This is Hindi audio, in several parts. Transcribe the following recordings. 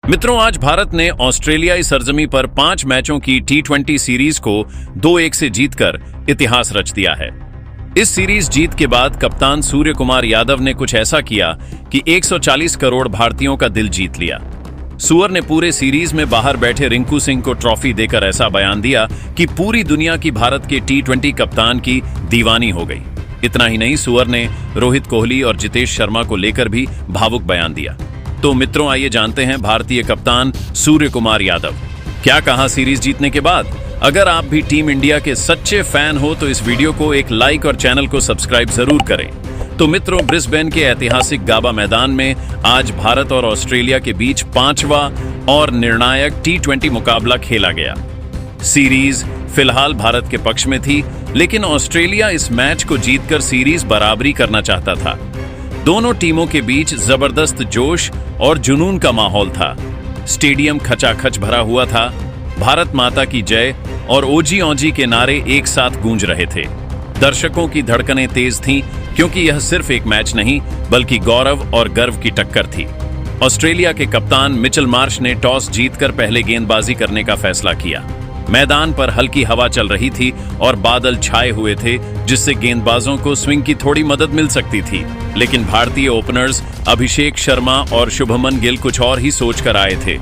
मित्रों, आज भारत ने ऑस्ट्रेलियाई सरजमी पर 5 मैचों की T20 सीरीज को 2-1 से जीतकर इतिहास रच दिया है। इस सीरीज जीत के बाद कप्तान सूर्य कुमार यादव ने कुछ ऐसा किया कि 140 करोड़ भारतीयों का दिल जीत लिया। सूअर ने पूरे सीरीज में बाहर बैठे रिंकू सिंह को ट्रॉफी देकर ऐसा बयान दिया कि पूरी दुनिया की भारत के T20 कप्तान की दीवानी हो गई। इतना ही नहीं, सूअर ने रोहित कोहली और जितेश शर्मा को लेकर भी भावुक बयान दिया। तो मित्रों, आइए जानते हैं भारतीय कप्तान सूर्य कुमार यादव क्या कहा सीरीज जीतने के बाद। अगर आप भी टीम इंडिया के सच्चे फैन हो तो इस वीडियो को एक लाइक और चैनल को सब्सक्राइब जरूर करें। तो मित्रों, ब्रिस्बेन के ऐतिहासिक गाबा मैदान में आज भारत और ऑस्ट्रेलिया के बीच 5वां और निर्णायक T20 मुकाबला खेला गया। सीरीज फिलहाल भारत के पक्ष में थी, लेकिन ऑस्ट्रेलिया इस मैच को जीतकर सीरीज बराबरी करना चाहता था। दोनों टीमों के बीच जबरदस्त जोश और जुनून का माहौल था। स्टेडियम खचाखच भरा हुआ था। भारत माता की जय और ओजी ओजी के नारे एक साथ गूंज रहे थे। दर्शकों की धड़कनें तेज थीं, क्योंकि यह सिर्फ एक मैच नहीं बल्कि गौरव और गर्व की टक्कर थी। ऑस्ट्रेलिया के कप्तान मिचेल मार्श ने टॉस जीतकर पहले गेंदबाजी करने का फैसला किया। मैदान पर हल्की हवा चल रही थी और बादल छाए हुए थे, जिससे गेंदबाजों को स्विंग की थोड़ी मदद मिल सकती थी। लेकिन भारतीय ओपनर्स अभिषेक शर्मा और शुभमन गिल कुछ और ही सोचकर आए थे।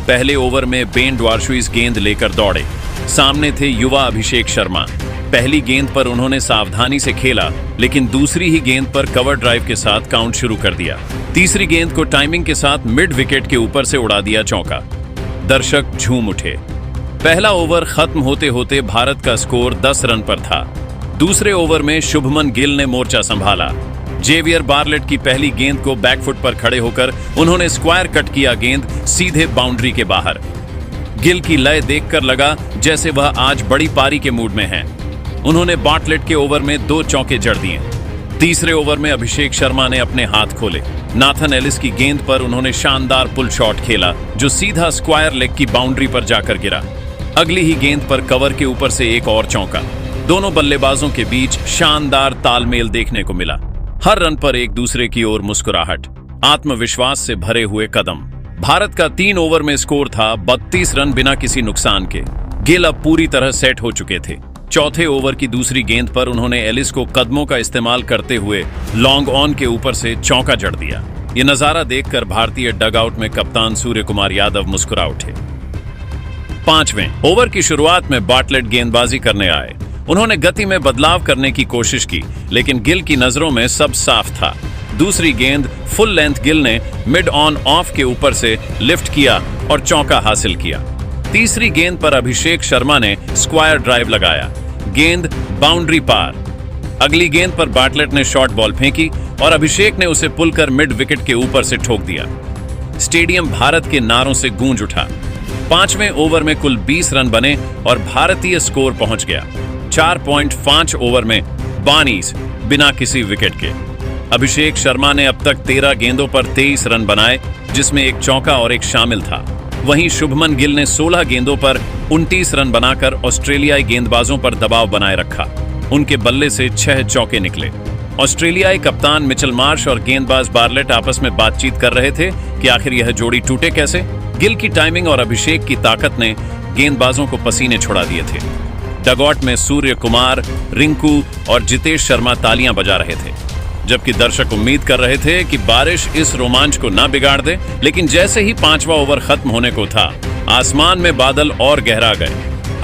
पहले ओवर में बेन ड्वार्शुइस गेंद लेकर दौड़े। सामने थे युवा अभिषेक शर्मा। पहली गेंद पर उन्होंने सावधानी से खेला, लेकिन दूसरी ही गेंद पर कवर ड्राइव के साथ काउंट शुरू कर दिया। तीसरी गेंद को टाइमिंग के साथ मिड विकेट के ऊपर से उड़ा दिया चौका। दर्शक झूम उठे। पहला ओवर खत्म होते होते भारत का स्कोर 10 रन पर था। दूसरे ओवर में शुभमन गिल ने मोर्चा संभाला। जेवियर बार्लेट की पहली गेंद को बैकफुट पर खड़े होकर उन्होंने स्क्वायर कट किया गेंद सीधे बाउंड्री के बाहर। गिल की लय देखकर लगा जैसे वह आज बड़ी पारी के मूड में हैं। उन्होंने बार्टलेट के ओवर में 2 चौके जड़ दिए। तीसरे ओवर में अभिषेक शर्मा ने अपने हाथ खोले। नाथन एलिस की गेंद पर उन्होंने शानदार पुल शॉट खेला, जो सीधा स्क्वायर लेग की बाउंड्री पर जाकर गिरा। अगली ही गेंद पर कवर के ऊपर से एक और चौका। दोनों बल्लेबाजों के बीच शानदार तालमेल देखने को मिला। हर रन पर एक दूसरे की ओर मुस्कुराहट, आत्मविश्वास से भरे हुए कदम। भारत का 3 ओवर में स्कोर था 32 रन बिना किसी नुकसान के। गिल अब पूरी तरह सेट हो चुके थे। चौथे ओवर की दूसरी गेंद पर उन्होंने एलिस को कदमों का इस्तेमाल करते हुए लॉन्ग ऑन के ऊपर से चौका जड़ दिया। ये नजारा देखकर भारतीय डगआउट में कप्तान सूर्य कुमार यादव मुस्कुरा उठे। 5वें ओवर की शुरुआत में बार्टलेट गेंदबाजी करने आए। उन्होंने गति में बदलाव करने की कोशिश की, लेकिन गिल की नजरों में सब साफ था। दूसरी गेंद फुल लेंथ गिल ने मिड ऑन ऑफ के ऊपर से लिफ्ट किया और चौका हासिल किया। तीसरी गेंद पर अभिषेक शर्मा ने स्क्वायर ड्राइव लगाया। गेंद बाउंड्री पार। अगली गेंद पर बार्टलेट ने शॉर्ट बॉल फेंकी और अभिषेक ने उसे पुल कर मिड विकेट के ऊपर से ठोक दिया। स्टेडियम भारत के नारों से गूंज उठा। 5वें ओवर में कुल 20 रन बने और भारतीय स्कोर पहुंच गया 4.5 ओवर में 22 बिना किसी विकेट के। अभिषेक शर्मा ने अब तक 13 गेंदों पर 23 रन बनाए, जिसमें एक चौका और एक शामिल था। वहीं शुभमन गिल ने 16 गेंदों पर 29 रन बनाकर ऑस्ट्रेलियाई गेंदबाजों पर दबाव बनाए रखा। उनके बल्ले से 6 चौके निकले। ऑस्ट्रेलियाई कप्तान मिचेल मार्श और गेंदबाज बार्लेट आपस में बातचीत कर रहे थे कि आखिर यह जोड़ी टूटे कैसे। गिल की टाइमिंग और अभिषेक की ताकत ने गेंदबाजों को पसीने छुड़ा दिए थे। डगआउट में सूर्य कुमार, रिंकू और जितेश शर्मा तालियां बजा रहे थे, जबकि दर्शक उम्मीद कर रहे थे कि बारिश इस रोमांच को ना बिगाड़ दे। लेकिन जैसे ही 5वां ओवर खत्म होने को था, आसमान में बादल और गहरा गए।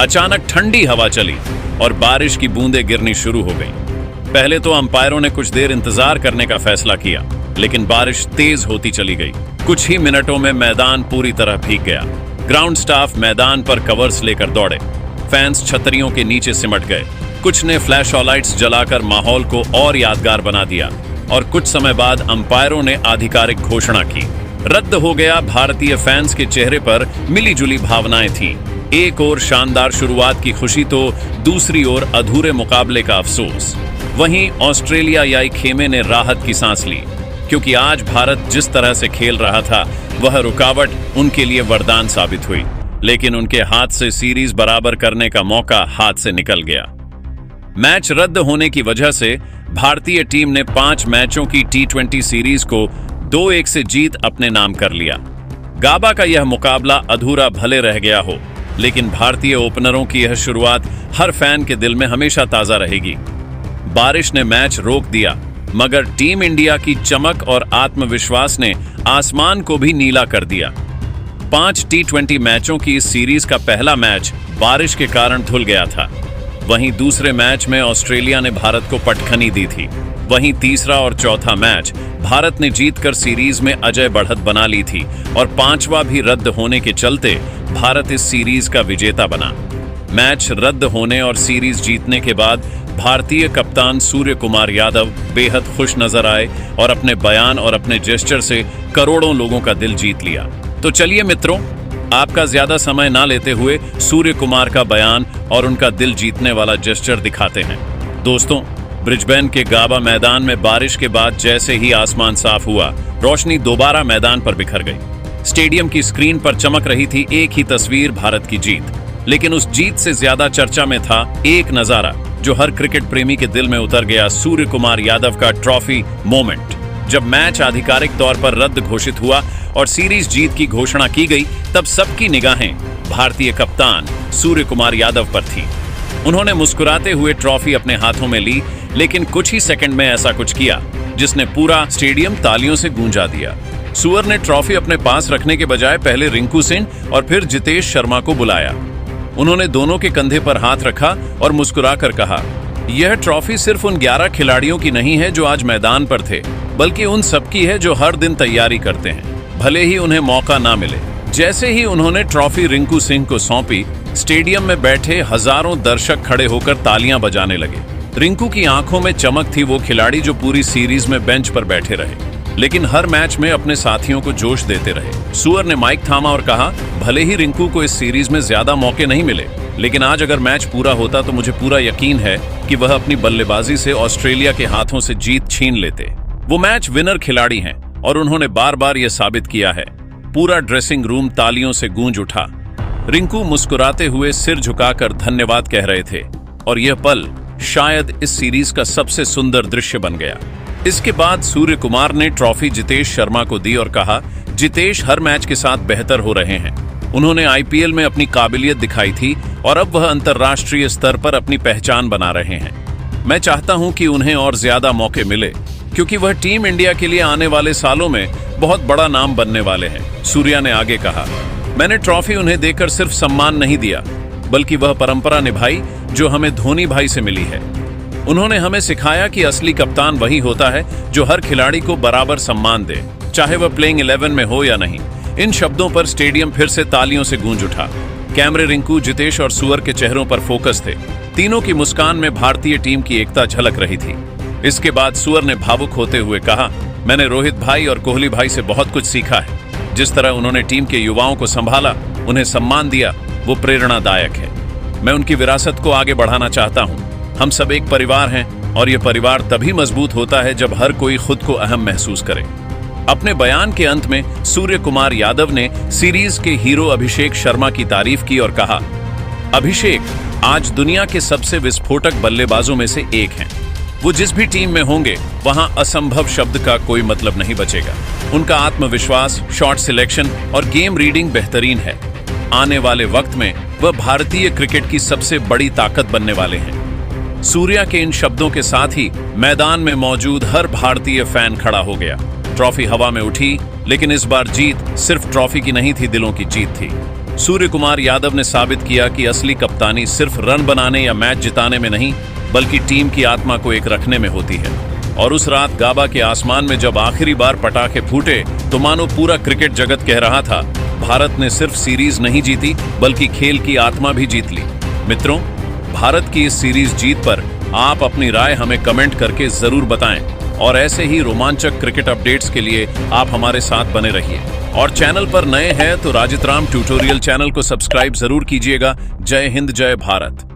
अचानक ठंडी हवा चली और बारिश की बूंदें गिरनी शुरू हो गई। पहले तो अंपायरों ने कुछ देर इंतजार करने का फैसला किया, लेकिन बारिश तेज होती चली गई। कुछ ही मिनटों में मैदान पूरी तरह भीग गया। ग्राउंड स्टाफ मैदान पर कवर्स लेकर दौड़े। फैंस छतरियों के नीचे सिमट गए। कुछ ने फ्लैश लाइट्स जलाकर माहौल को और यादगार बना दिया और कुछ समय बाद अंपायरों ने आधिकारिक घोषणा की। रद्द हो गया। भारतीय फैंस के चेहरे पर मिलीजुली भावनाएं थीं। एक ओर शानदार शुरुआत की खुशी तो दूसरी ओर अधूरे मुकाबले का अफसोस। वहीं ऑस्ट्रेलियाई खेमे ने राहत की सांस ली, क्योंकि आज भारत जिस तरह से खेल रहा था वह रुकावट उनके लिए वरदान साबित हुई। लेकिन उनके हाथ से सीरीज बराबर करने का मौका हाथ से निकल गया। मैच रद्द होने की वजह से भारतीय टीम ने 5 मैचों की T20 सीरीज को 2-1 से जीत अपने नाम कर लिया। गाबा का यह मुकाबला अधूरा भले रह गया हो, लेकिन भारतीय ओपनरों की यह शुरुआत हर फैन के दिल में हमेशा ताजा रहेगी। बारिश ने मैच रोक दिया, मगर टीम इंडिया की चमक और आत्मविश्वास ने आसमान को भी नीला कर दिया। 5 T20 मैचों की इस सीरीज का पहला मैच बारिश के कारण धुल गया था। वहीं दूसरे मैच में ऑस्ट्रेलिया ने भारत को पटखनी दी थी। वहीं तीसरा और चौथा मैच भारत ने जीतकर सीरीज में अजय बढ़त बना ली थी और पांचवा भी रद्द होने के चलते भारत इस सीरीज का विजेता बना। मैच रद्द होने और सीरीज जीतने के बाद भारतीय कप्तान सूर्य कुमार यादव बेहद खुश नजर आए और अपने बयान और अपने जेस्चर से करोड़ों लोगों का दिल जीत लिया। तो चलिए मित्रों, आपका ज्यादा समय ना लेते हुए सूर्य कुमार का बयान और उनका दिल जीतने वाला जेस्चर दिखाते हैं। दोस्तों, ब्रिस्बेन के गाबा मैदान में बारिश के बाद जैसे ही आसमान साफ हुआ, रोशनी दोबारा मैदान पर बिखर गई। स्टेडियम की स्क्रीन पर चमक रही थी एक ही तस्वीर, भारत की जीत। लेकिन उस जीत से ज्यादा चर्चा में था एक नजारा जो हर क्रिकेट प्रेमी के दिल में उतर गया, सूर्य कुमार यादव का ट्रॉफी मोमेंट। जब मैच आधिकारिक तौर पर रद्द घोषित हुआ और सीरीज जीत की घोषणा की गई, तब सबकी निगाहें भारतीय कप्तान सूर्य कुमार यादव पर थी। उन्होंने मुस्कुराते हुए ट्रॉफी अपने हाथों में ली, लेकिन कुछ ही सेकंड में ऐसा कुछ किया जिसने पूरा स्टेडियम तालियों से गूंजा दिया। सूअर ने ट्रॉफी अपने पास रखने के बजाय पहले रिंकू सिंह और फिर जितेश शर्मा को बुलाया। उन्होंने दोनों के कंधे पर हाथ रखा और मुस्कुराकर कहा, यह ट्रॉफी सिर्फ उन 11 खिलाड़ियों की नहीं है जो आज मैदान पर थे, बल्कि उन सबकी है जो हर दिन तैयारी करते हैं, भले ही उन्हें मौका ना मिले। जैसे ही उन्होंने ट्रॉफी रिंकू सिंह को सौंपी, स्टेडियम में बैठे हजारों दर्शक खड़े होकर तालियां बजाने लगे। रिंकू की आंखों में चमक थी, वो खिलाड़ी जो पूरी सीरीज में बेंच पर बैठे रहे, लेकिन हर मैच में अपने साथियों को जोश देते रहे। सूअर ने माइक थामा और कहा, भले ही रिंकू को इस सीरीज में ज्यादा मौके नहीं मिले, लेकिन आज अगर मैच पूरा होता तो मुझे पूरा यकीन है कि वह अपनी बल्लेबाजी से ऑस्ट्रेलिया के हाथों से जीत छीन लेते। वो मैच विनर खिलाड़ी हैं और उन्होंने बार बार यह साबित किया है। पूरा ड्रेसिंग रूम तालियों से गूंज उठा। रिंकू मुस्कुराते हुए सिर झुकाकर धन्यवाद कह रहे थे और यह पल शायद इस सीरीज का सबसे सुंदर दृश्य बन गया। इसके बाद सूर्य कुमार ने ट्रॉफी जितेश शर्मा को दी और कहा, जितेश हर मैच के साथ बेहतर हो रहे हैं। उन्होंने आईपीएल में अपनी काबिलियत दिखाई थी और अब वह अंतर्राष्ट्रीय स्तर पर अपनी पहचान बना रहे हैं। मैं चाहता हूं कि उन्हें और ज्यादा मौके मिले, क्योंकि वह टीम इंडिया के लिए आने वाले सालों में बहुत बड़ा नाम बनने वाले हैं। सूर्या ने आगे कहा, मैंने ट्रॉफी उन्हें देकर सिर्फ सम्मान नहीं दिया, बल्कि वह परंपरा निभाई जो हमें धोनी भाई से मिली है। उन्होंने हमें सिखाया कि असली कप्तान वही होता है जो हर खिलाड़ी को बराबर सम्मान दे, चाहे वह प्लेइंग 11 में हो या नहीं। इन शब्दों पर स्टेडियम फिर से तालियों से गूंज उठा। कैमरे रिंकू, जितेश और सूअर के चेहरों पर फोकस थे। तीनों की मुस्कान में भारतीय टीम की एकता झलक रही थी। इसके बाद सूअर ने भावुक होते हुए कहा, मैंने रोहित भाई और कोहली भाई से बहुत कुछ सीखा है। जिस तरह उन्होंने टीम के युवाओं को संभाला, उन्हें सम्मान दिया, वो प्रेरणादायक है। मैं उनकी विरासत को आगे बढ़ाना चाहता हूं। हम सब एक परिवार हैं और यह परिवार तभी मजबूत होता है जब हर कोई खुद को अहम महसूस करे। अपने बयान के अंत में सूर्य कुमार यादव ने सीरीज के हीरो अभिषेक शर्मा की तारीफ की और कहा, अभिषेक आज दुनिया के सबसे विस्फोटक बल्लेबाजों में से एक हैं। वो जिस भी टीम में होंगे वहां असंभव शब्द का कोई मतलब नहीं बचेगा। उनका आत्मविश्वास, शॉट सिलेक्शन और गेम रीडिंग बेहतरीन है। आने वाले वक्त में वह भारतीय क्रिकेट की सबसे बड़ी ताकत बनने वाले हैं। सूर्या के इन शब्दों के साथ ही मैदान में मौजूद हर भारतीय फैन खड़ा हो गया। ट्रॉफी हवा में उठी, लेकिन इस बार जीत सिर्फ ट्रॉफी की नहीं थी, दिलों की जीत थी। सूर्य कुमार यादव ने साबित किया कि असली कप्तानी सिर्फ रन बनाने या मैच जिताने में नहीं, बल्कि टीम की आत्मा को एक रखने में होती है। और उस रात गाबा के आसमान में जब आखिरी बार पटाखे फूटे, तो मानो पूरा क्रिकेट जगत कह रहा था, भारत ने सिर्फ सीरीज नहीं जीती, बल्कि खेल की आत्मा भी जीत ली। मित्रों, भारत की इस सीरीज जीत पर आप अपनी राय हमें कमेंट करके जरूर बताएं और ऐसे ही रोमांचक क्रिकेट अपडेट्स के लिए आप हमारे साथ बने रहिए। और चैनल पर नए हैं तो राजित राम ट्यूटोरियल चैनल को सब्सक्राइब जरूर कीजिएगा। जय हिंद, जय भारत।